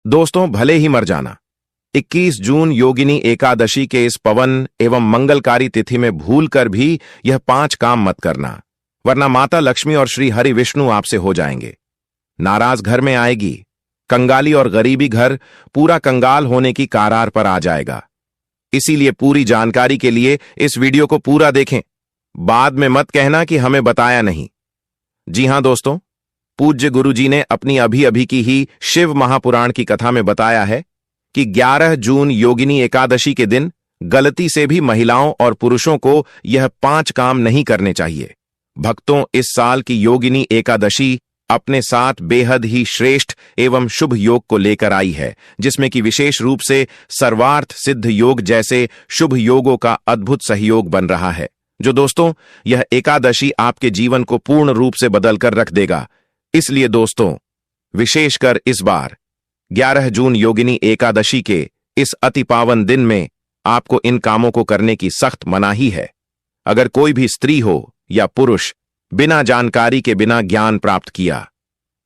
दोस्तों, भले ही मर जाना, 21 जून योगिनी एकादशी के इस पवन एवं मंगलकारी तिथि में भूल कर भी यह 5 काम मत करना, वरना माता लक्ष्मी और श्री हरि विष्णु आपसे हो जाएंगे। नाराज घर में आएगी, कंगाली और गरीबी घर पूरा कंगाल होने की कगार पर आ जाएगा। इसीलिए पूरी जानकारी के लिए इस वीडियो को पूरा देखें, बाद में मत कहना कि हमें बताया नहीं। जी हां दोस्तों, पूज्य गुरुजी ने अपनी अभी अभी की ही शिव महापुराण की कथा में बताया है कि 11 जून योगिनी एकादशी के दिन गलती से भी महिलाओं और पुरुषों को यह 5 काम नहीं करने चाहिए। भक्तों, इस साल की योगिनी एकादशी अपने साथ बेहद ही श्रेष्ठ एवं शुभ योग को लेकर आई है, जिसमें कि विशेष रूप से सर्वार्थ सिद्ध योग जैसे शुभ योगों का अद्भुत सहयोग बन रहा है, जो दोस्तों यह एकादशी आपके जीवन को पूर्ण रूप से बदलकर रख देगा। इसलिए दोस्तों, विशेषकर इस बार 11 जून योगिनी एकादशी के इस अति पावन दिन में आपको इन कामों को करने की सख्त मनाही है। अगर कोई भी स्त्री हो या पुरुष बिना जानकारी के बिना ज्ञान प्राप्त किया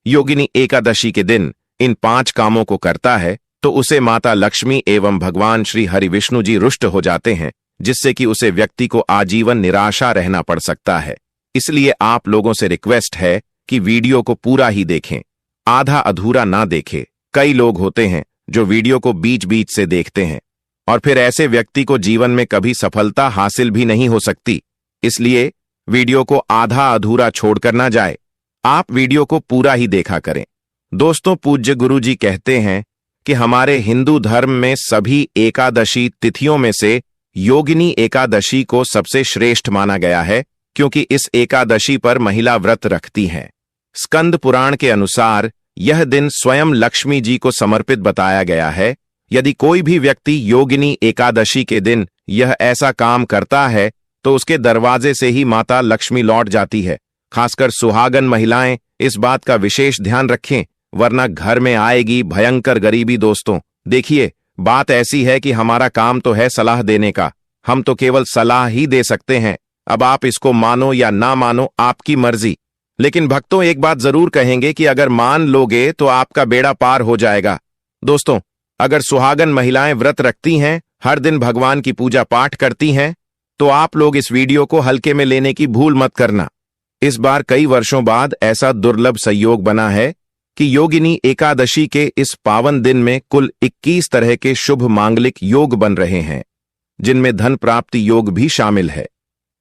योगिनी एकादशी के दिन इन 5 कामों को करता है, तो उसे माता लक्ष्मी एवं भगवान श्री हरि विष्णु जी रुष्ट हो जाते हैं, जिससे कि उसे व्यक्ति को आजीवन निराशा रहना पड़ सकता है। इसलिए आप लोगों से रिक्वेस्ट है कि वीडियो को पूरा ही देखें, आधा अधूरा ना देखें। कई लोग होते हैं जो वीडियो को बीच बीच से देखते हैं और फिर ऐसे व्यक्ति को जीवन में कभी सफलता हासिल भी नहीं हो सकती। इसलिए वीडियो को आधा अधूरा छोड़कर ना जाए, आप वीडियो को पूरा ही देखा करें। दोस्तों, पूज्य गुरु जी कहते हैं कि हमारे हिंदू धर्म में सभी एकादशी तिथियों में से योगिनी एकादशी को सबसे श्रेष्ठ माना गया है, क्योंकि इस एकादशी पर महिला व्रत रखती हैं। स्कंद पुराण के अनुसार यह दिन स्वयं लक्ष्मी जी को समर्पित बताया गया है। यदि कोई भी व्यक्ति योगिनी एकादशी के दिन यह ऐसा काम करता है तो उसके दरवाजे से ही माता लक्ष्मी लौट जाती है। खासकर सुहागन महिलाएं इस बात का विशेष ध्यान रखें, वरना घर में आएगी भयंकर गरीबी। दोस्तों देखिए, बात ऐसी है कि हमारा काम तो है सलाह देने का, हम तो केवल सलाह ही दे सकते हैं। अब आप इसको मानो या ना मानो, आपकी मर्जी। लेकिन भक्तों, एक बात जरूर कहेंगे कि अगर मान लोगे तो आपका बेड़ा पार हो जाएगा। दोस्तों, अगर सुहागन महिलाएं व्रत रखती हैं, हर दिन भगवान की पूजा पाठ करती हैं, तो आप लोग इस वीडियो को हल्के में लेने की भूल मत करना। इस बार कई वर्षों बाद ऐसा दुर्लभ संयोग बना है कि योगिनी एकादशी के इस पावन दिन में कुल 21 तरह के शुभ मांगलिक योग बन रहे हैं, जिनमें धन प्राप्ति योग भी शामिल है।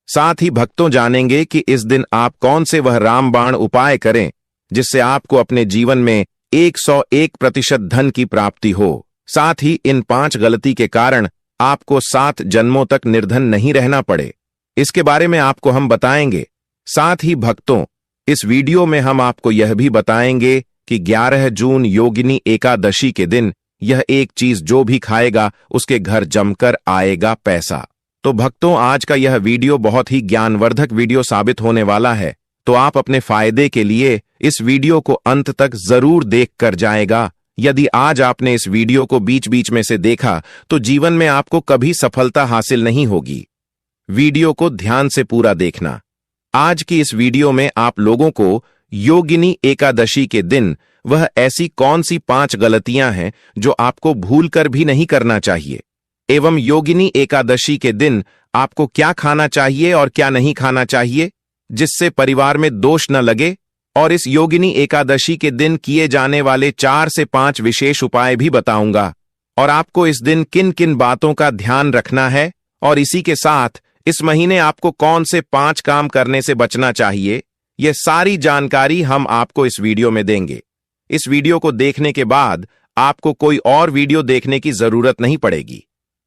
साथ ही भक्तों जानेंगे कि इस दिन आप कौन से वह रामबाण उपाय करें जिससे आपको अपने जीवन में 101% धन की प्राप्ति हो। साथ ही इन 5 गलती के कारण आपको 7 जन्मों तक निर्धन नहीं रहना पड़े, इसके बारे में आपको हम बताएंगे। साथ ही भक्तों, इस वीडियो में हम आपको यह भी बताएंगे कि 11 जून योगिनी एकादशी के दिन यह एक चीज जो भी खाएगा उसके घर जमकर आएगा पैसा। तो भक्तों, आज का यह वीडियो बहुत ही ज्ञानवर्धक वीडियो साबित होने वाला है, तो आप अपने फायदे के लिए इस वीडियो को अंत तक जरूर देख कर जाएगा। यदि आज आपने इस वीडियो को बीच बीच में से देखा तो जीवन में आपको कभी सफलता हासिल नहीं होगी। वीडियो को ध्यान से पूरा देखना। आज की इस वीडियो में आप लोगों को योगिनी एकादशी के दिन वह ऐसी कौन सी 5 गलतियां हैं जो आपको भूल कर भी नहीं करना चाहिए, एवं योगिनी एकादशी के दिन आपको क्या खाना चाहिए और क्या नहीं खाना चाहिए जिससे परिवार में दोष न लगे, और इस योगिनी एकादशी के दिन किए जाने वाले 4 से 5 विशेष उपाय भी बताऊंगा, और आपको इस दिन किन किन बातों का ध्यान रखना है, और इसी के साथ इस महीने आपको कौन से 5 काम करने से बचना चाहिए, यह सारी जानकारी हम आपको इस वीडियो में देंगे। इस वीडियो को देखने के बाद आपको कोई और वीडियो देखने की जरूरत नहीं पड़ेगी।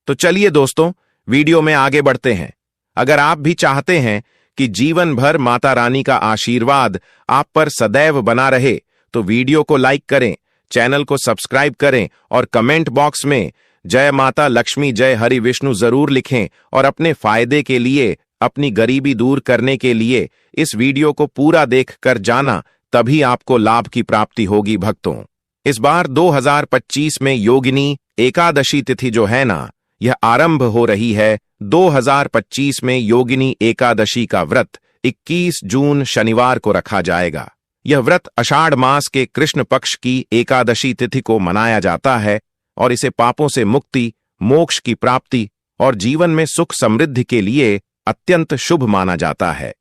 तो चलिए दोस्तों, वीडियो में आगे बढ़ते हैं। अगर आप भी चाहते हैं कि जीवन भर माता रानी का आशीर्वाद आप पर सदैव बना रहे, तो वीडियो को लाइक करें, चैनल को सब्सक्राइब करें और कमेंट बॉक्स में जय माता लक्ष्मी जय हरि विष्णु जरूर लिखें, और अपने फायदे के लिए, अपनी गरीबी दूर करने के लिए इस वीडियो को पूरा देख कर जाना, तभी आपको लाभ की प्राप्ति होगी। भक्तों, इस बार 2025 में योगिनी एकादशी तिथि जो है ना, यह आरंभ हो रही है। 2025 में योगिनी एकादशी का व्रत 21 जून शनिवार को रखा जाएगा। यह व्रत आषाढ़ मास के कृष्ण पक्ष की एकादशी तिथि को मनाया जाता है और इसे पापों से मुक्ति, मोक्ष की प्राप्ति और जीवन में सुख समृद्धि के लिए अत्यंत शुभ माना जाता है।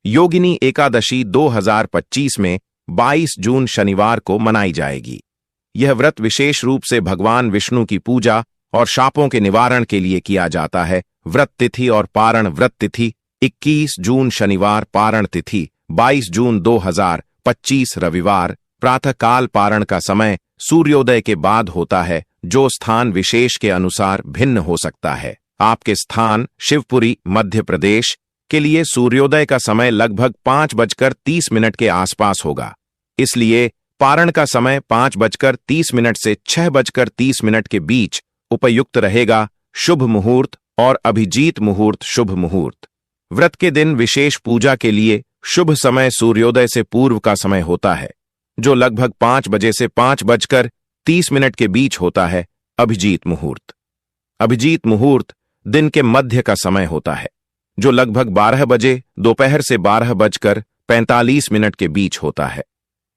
योगिनी एकादशी 2025 में 22 जून शनिवार को मनाई जाएगी। यह व्रत विशेष रूप से भगवान विष्णु की पूजा और शापों के निवारण के लिए किया जाता है। व्रत तिथि और पारण: व्रत तिथि 21 जून शनिवार, पारण तिथि 22 जून 2025 रविवार। प्रातःकाल पारण का समय सूर्योदय के बाद होता है, जो स्थान विशेष के अनुसार भिन्न हो सकता है। आपके स्थान शिवपुरी, मध्य प्रदेश के लिए सूर्योदय का समय लगभग 5:30 के आसपास होगा। इसलिए पारण का समय 5:30 से 6:30 के बीच उपयुक्त रहेगा। शुभ मुहूर्त और अभिजीत मुहूर्त: शुभ मुहूर्त व्रत के दिन विशेष पूजा के लिए शुभ समय सूर्योदय से पूर्व का समय होता है, जो लगभग 5 बजे से 5:30 के बीच होता है। अभिजीत मुहूर्त दिन के मध्य का समय होता है, जो लगभग 12 बजे दोपहर से 12:45 के बीच होता है।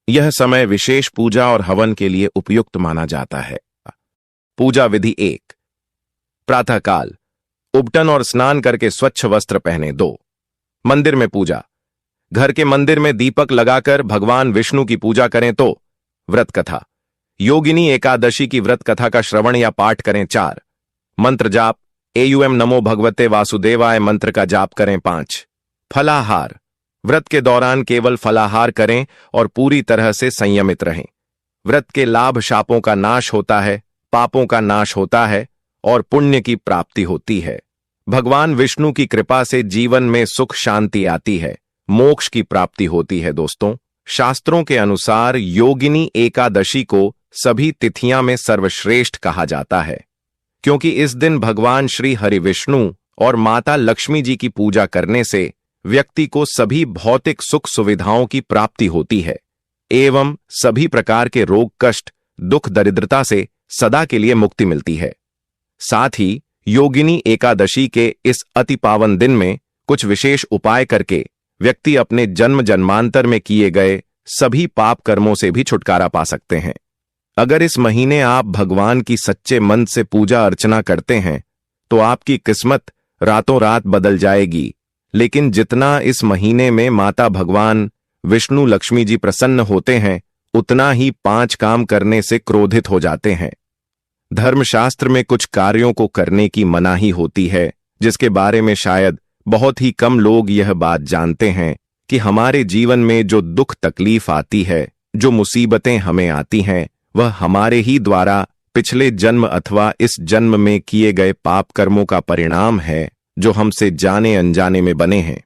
यह समय विशेष पूजा और हवन के लिए उपयुक्त माना जाता है। पूजा विधि: 1. प्रातःकाल उबटन और स्नान करके स्वच्छ वस्त्र पहने। 2. मंदिर में पूजा: घर के मंदिर में दीपक लगाकर भगवान विष्णु की पूजा करें। तो व्रत कथा: योगिनी एकादशी की व्रत कथा का श्रवण या पाठ करें। 4. मंत्र जाप: एयूएम नमो भगवते वासुदेवाय मंत्र का जाप करें। 5. फलाहार: व्रत के दौरान केवल फलाहार करें और पूरी तरह से संयमित रहें। व्रत के लाभ: शापों का नाश होता है, पापों का नाश होता है और पुण्य की प्राप्ति होती है। भगवान विष्णु की कृपा से जीवन में सुख शांति आती है, मोक्ष की प्राप्ति होती है। दोस्तों, शास्त्रों के अनुसार योगिनी एकादशी को सभी तिथियां में सर्वश्रेष्ठ कहा जाता है, क्योंकि इस दिन भगवान श्री हरि विष्णु और माता लक्ष्मी जी की पूजा करने से व्यक्ति को सभी भौतिक सुख सुविधाओं की प्राप्ति होती है एवं सभी प्रकार के रोग, कष्ट, दुख, दरिद्रता से सदा के लिए मुक्ति मिलती है। साथ ही योगिनी एकादशी के इस अति पावन दिन में कुछ विशेष उपाय करके व्यक्ति अपने जन्म जन्मांतर में किए गए सभी पाप कर्मों से भी छुटकारा पा सकते हैं। अगर इस महीने आप भगवान की सच्चे मन से पूजा अर्चना करते हैं तो आपकी किस्मत रातों रात बदल जाएगी। लेकिन जितना इस महीने में माता भगवान विष्णु लक्ष्मी जी प्रसन्न होते हैं, उतना ही 5 काम करने से क्रोधित हो जाते हैं। धर्मशास्त्र में कुछ कार्यों को करने की मनाही होती है, जिसके बारे में शायद बहुत ही कम लोग यह बात जानते हैं कि हमारे जीवन में जो दुख तकलीफ आती है, जो मुसीबतें हमें आती हैं, वह हमारे ही द्वारा पिछले जन्म अथवा इस जन्म में किए गए पाप कर्मों का परिणाम है, जो हमसे जाने अनजाने में बने हैं।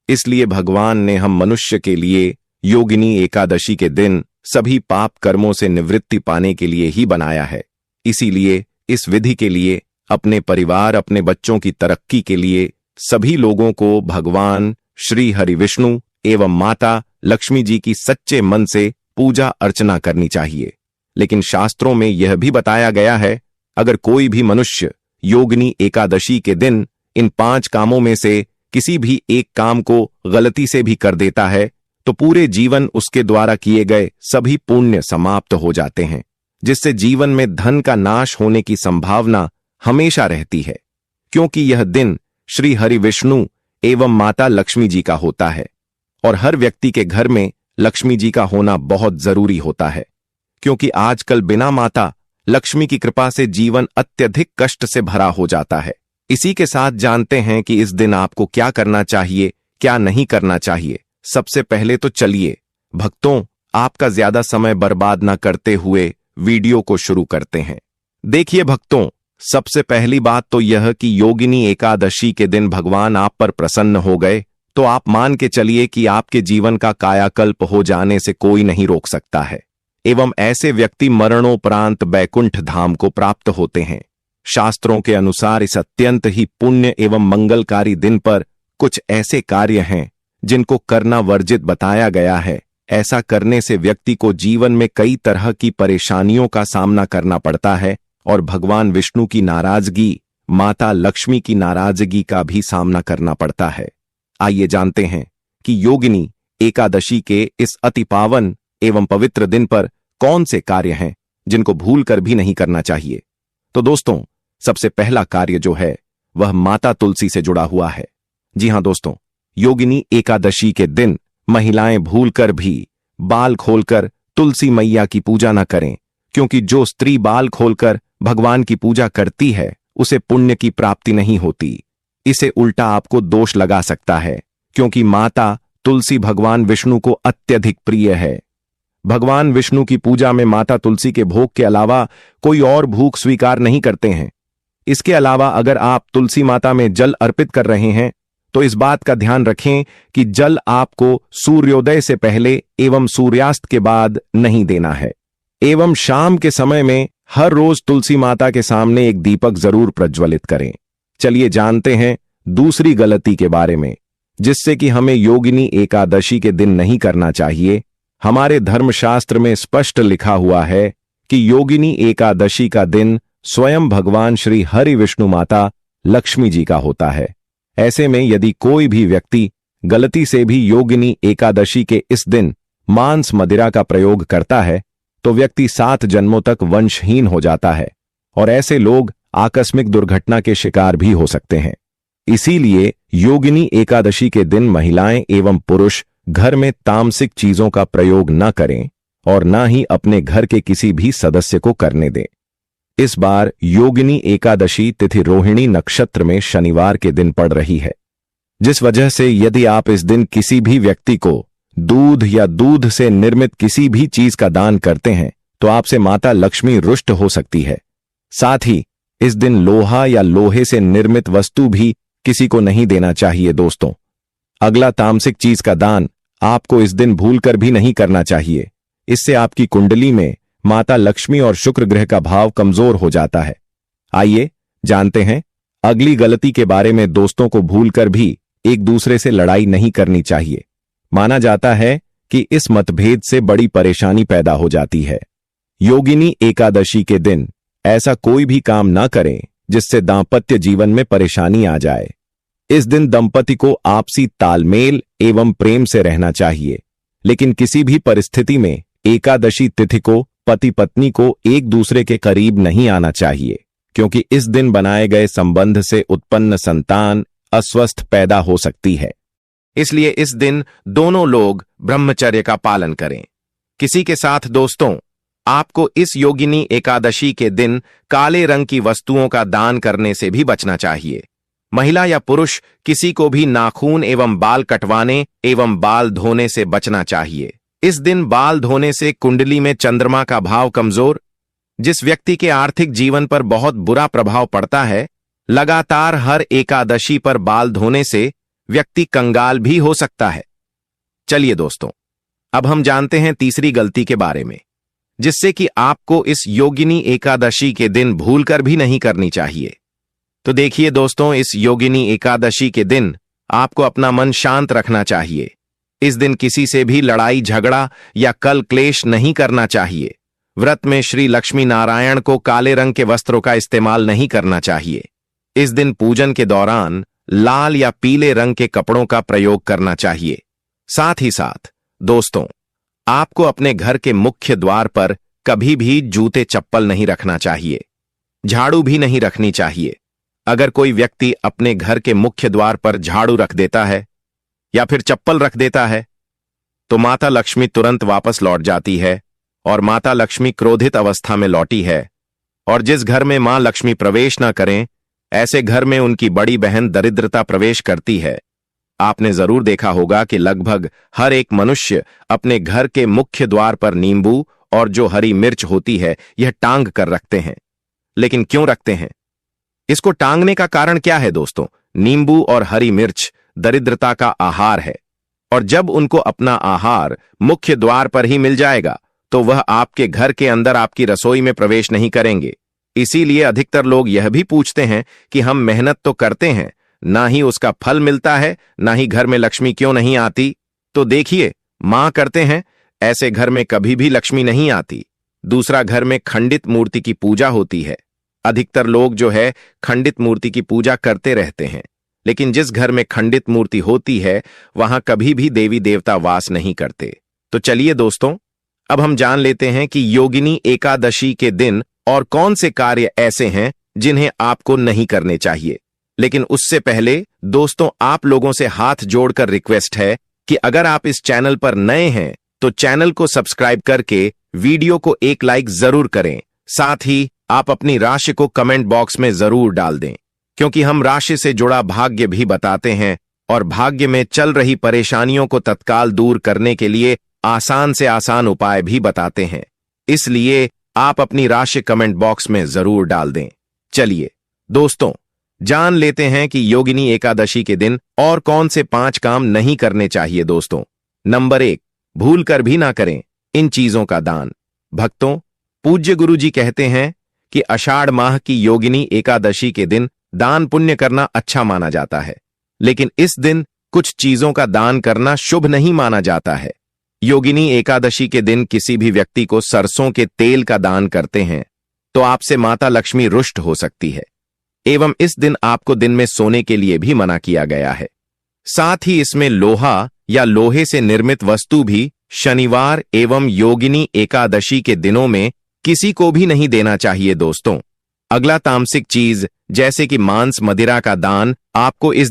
इसलिए भगवान ने हम मनुष्य के लिए योगिनी एकादशी के दिन सभी पाप कर्मों से निवृत्ति पाने के लिए ही बनाया है। इसीलिए इस विधि के लिए अपने परिवार, अपने बच्चों की तरक्की के लिए सभी लोगों को भगवान श्री हरि विष्णु एवं माता लक्ष्मी जी की सच्चे मन से पूजा अर्चना करनी चाहिए। लेकिन शास्त्रों में यह भी बताया गया है, अगर कोई भी मनुष्य योगिनी एकादशी के दिन इन 5 कामों में से किसी भी एक काम को गलती से भी कर देता है, तो पूरे जीवन उसके द्वारा किए गए सभी पुण्य समाप्त हो जाते हैं, जिससे जीवन में धन का नाश होने की संभावना हमेशा रहती है, क्योंकि यह दिन श्री हरि विष्णु एवं माता लक्ष्मी जी का होता है और हर व्यक्ति के घर में लक्ष्मी जी का होना बहुत जरूरी होता है, क्योंकि आजकल बिना माता लक्ष्मी की कृपा से जीवन अत्यधिक कष्ट से भरा हो जाता है। इसी के साथ जानते हैं कि इस दिन आपको क्या करना चाहिए, क्या नहीं करना चाहिए। सबसे पहले तो चलिए भक्तों, आपका ज्यादा समय बर्बाद न करते हुए वीडियो को शुरू करते हैं। देखिए भक्तों, सबसे पहली बात तो यह कि योगिनी एकादशी के दिन भगवान आप पर प्रसन्न हो गए तो आप मान के चलिए कि आपके जीवन का कायाकल्प हो जाने से कोई नहीं रोक सकता है एवं ऐसे व्यक्ति मरणोपरांत बैकुंठ धाम को प्राप्त होते हैं। शास्त्रों के अनुसार इस अत्यंत ही पुण्य एवं मंगलकारी दिन पर कुछ ऐसे कार्य हैं जिनको करना वर्जित बताया गया है। ऐसा करने से व्यक्ति को जीवन में कई तरह की परेशानियों का सामना करना पड़ता है और भगवान विष्णु की नाराजगी, माता लक्ष्मी की नाराजगी का भी सामना करना पड़ता है। आइए जानते हैं कि योगिनी एकादशी के इस अति पावन एवं पवित्र दिन पर कौन से कार्य हैं जिनको भूलकर भी नहीं करना चाहिए? तो दोस्तों, सबसे पहला कार्य जो है वह माता तुलसी से जुड़ा हुआ है। जी हां दोस्तों, योगिनी एकादशी के दिन महिलाएं भूलकर भी बाल खोलकर तुलसी मैया की पूजा न करें, क्योंकि जो स्त्री बाल खोलकर भगवान की पूजा करती है उसे पुण्य की प्राप्ति नहीं होती। इसे उल्टा आपको दोष लगा सकता है, क्योंकि माता तुलसी भगवान विष्णु को अत्यधिक प्रिय है। भगवान विष्णु की पूजा में माता तुलसी के भोग के अलावा कोई और भूख स्वीकार नहीं करते हैं। इसके अलावा अगर आप तुलसी माता में जल अर्पित कर रहे हैं तो इस बात का ध्यान रखें कि जल आपको सूर्योदय से पहले एवं सूर्यास्त के बाद नहीं देना है। एवं शाम के समय में हर रोज तुलसी माता के सामने एक दीपक जरूर प्रज्वलित करें। चलिए जानते हैं दूसरी गलती के बारे में, जिससे कि हमें योगिनी एकादशी के दिन नहीं करना चाहिए। हमारे धर्मशास्त्र में स्पष्ट लिखा हुआ है कि योगिनी एकादशी का दिन स्वयं भगवान श्री हरि विष्णु माता लक्ष्मी जी का होता है। ऐसे में यदि कोई भी व्यक्ति गलती से भी योगिनी एकादशी के इस दिन मांस मदिरा का प्रयोग करता है तो व्यक्ति 7 जन्मों तक वंशहीन हो जाता है और ऐसे लोग आकस्मिक दुर्घटना के शिकार भी हो सकते हैं। इसीलिए योगिनी एकादशी के दिन महिलाएं एवं पुरुष घर में तामसिक चीजों का प्रयोग न करें और न ही अपने घर के किसी भी सदस्य को करने दें। इस बार योगिनी एकादशी तिथि रोहिणी नक्षत्र में शनिवार के दिन पड़ रही है, जिस वजह से यदि आप इस दिन किसी भी व्यक्ति को दूध या दूध से निर्मित किसी भी चीज का दान करते हैं तो आपसे माता लक्ष्मी रुष्ट हो सकती है। साथ ही इस दिन लोहा या लोहे से निर्मित वस्तु भी किसी को नहीं देना चाहिए। दोस्तों, अगला तामसिक चीज का दान आपको इस दिन भूलकर भी नहीं करना चाहिए। इससे आपकी कुंडली में माता लक्ष्मी और शुक्र ग्रह का भाव कमजोर हो जाता है। आइए जानते हैं अगली गलती के बारे में। दोस्तों को भूलकर भी एक दूसरे से लड़ाई नहीं करनी चाहिए। माना जाता है कि इस मतभेद से बड़ी परेशानी पैदा हो जाती है। योगिनी एकादशी के दिन ऐसा कोई भी काम ना करें जिससे दांपत्य जीवन में परेशानी आ जाए। इस दिन दंपति को आपसी तालमेल एवं प्रेम से रहना चाहिए, लेकिन किसी भी परिस्थिति में एकादशी तिथि को पति पत्नी को एक दूसरे के करीब नहीं आना चाहिए, क्योंकि इस दिन बनाए गए संबंध से उत्पन्न संतान अस्वस्थ पैदा हो सकती है। इसलिए इस दिन दोनों लोग ब्रह्मचर्य का पालन करें। किसी के साथ दोस्तों, आपको इस योगिनी एकादशी के दिन काले रंग की वस्तुओं का दान करने से भी बचना चाहिए। महिला या पुरुष किसी को भी नाखून एवं बाल कटवाने एवं बाल धोने से बचना चाहिए। इस दिन बाल धोने से कुंडली में चंद्रमा का भाव कमजोर, जिस व्यक्ति के आर्थिक जीवन पर बहुत बुरा प्रभाव पड़ता है। लगातार हर एकादशी पर बाल धोने से व्यक्ति कंगाल भी हो सकता है। चलिए दोस्तों, अब हम जानते हैं तीसरी गलती के बारे में, जिससे कि आपको इस योगिनी एकादशी के दिन भूलकर भी नहीं करनी चाहिए। तो देखिए दोस्तों, इस योगिनी एकादशी के दिन आपको अपना मन शांत रखना चाहिए। इस दिन किसी से भी लड़ाई झगड़ा या कल क्लेश नहीं करना चाहिए। व्रत में श्री लक्ष्मी नारायण को काले रंग के वस्त्रों का इस्तेमाल नहीं करना चाहिए। इस दिन पूजन के दौरान लाल या पीले रंग के कपड़ों का प्रयोग करना चाहिए। साथ ही साथ दोस्तों, आपको अपने घर के मुख्य द्वार पर कभी भी जूते चप्पल नहीं रखना चाहिए। झाड़ू भी नहीं रखनी चाहिए। अगर कोई व्यक्ति अपने घर के मुख्य द्वार पर झाड़ू रख देता है या फिर चप्पल रख देता है तो माता लक्ष्मी तुरंत वापस लौट जाती है और माता लक्ष्मी क्रोधित अवस्था में लौटी है। और जिस घर में मां लक्ष्मी प्रवेश ना करें, ऐसे घर में उनकी बड़ी बहन दरिद्रता प्रवेश करती है। आपने जरूर देखा होगा कि लगभग हर एक मनुष्य अपने घर के मुख्य द्वार पर नींबू और जो हरी मिर्च होती है यह टांग कर रखते हैं। लेकिन क्यों रखते हैं? इसको टांगने का कारण क्या है दोस्तों? नींबू और हरी मिर्च दरिद्रता का आहार है, और जब उनको अपना आहार मुख्य द्वार पर ही मिल जाएगा तो वह आपके घर के अंदर आपकी रसोई में प्रवेश नहीं करेंगे। इसीलिए अधिकतर लोग यह भी पूछते हैं कि हम मेहनत तो करते हैं, ना ही उसका फल मिलता है, ना ही घर में लक्ष्मी क्यों नहीं आती। तो देखिए, मां करते हैं, ऐसे घर में कभी भी लक्ष्मी नहीं आती। दूसरा, घर में खंडित मूर्ति की पूजा होती है। अधिकतर लोग जो है खंडित मूर्ति की पूजा करते रहते हैं, लेकिन जिस घर में खंडित मूर्ति होती है वहां कभी भी देवी देवता वास नहीं करते। तो चलिए दोस्तों, अब हम जान लेते हैं कि योगिनी एकादशी के दिन और कौन से कार्य ऐसे हैं जिन्हें आपको नहीं करने चाहिए। लेकिन उससे पहले दोस्तों, आप लोगों से हाथ जोड़कर रिक्वेस्ट है कि अगर आप इस चैनल पर नए हैं तो चैनल को सब्सक्राइब करके वीडियो को एक लाइक जरूर करें। साथ ही आप अपनी राशि को कमेंट बॉक्स में जरूर डाल दें, क्योंकि हम राशि से जुड़ा भाग्य भी बताते हैं और भाग्य में चल रही परेशानियों को तत्काल दूर करने के लिए आसान से आसान उपाय भी बताते हैं। इसलिए आप अपनी राशि कमेंट बॉक्स में जरूर डाल दें। चलिए दोस्तों, जान लेते हैं कि योगिनी एकादशी के दिन और कौन से 5 काम नहीं करने चाहिए। दोस्तों, नंबर 1, भूल कर भी ना करें इन चीजों का दान। भक्तों, पूज्य गुरु जी कहते हैं कि आषाढ़ माह की योगिनी एकादशी के दिन दान पुण्य करना अच्छा माना जाता है, लेकिन इस दिन कुछ चीजों का दान करना शुभ नहीं माना जाता है। योगिनी एकादशी के दिन किसी भी व्यक्ति को सरसों के तेल का दान करते हैं तो आपसे माता लक्ष्मी रुष्ट हो सकती है, एवं इस दिन आपको दिन में सोने के लिए भी मना किया गया है। साथ ही इसमें लोहा या लोहे से निर्मित वस्तु भी शनिवार एवं योगिनी एकादशी के दिनों में किसी को भी नहीं देना चाहिए। दोस्तों, अगला तामसिक चीज जैसे कि मांस मदिरा का दान आपको इस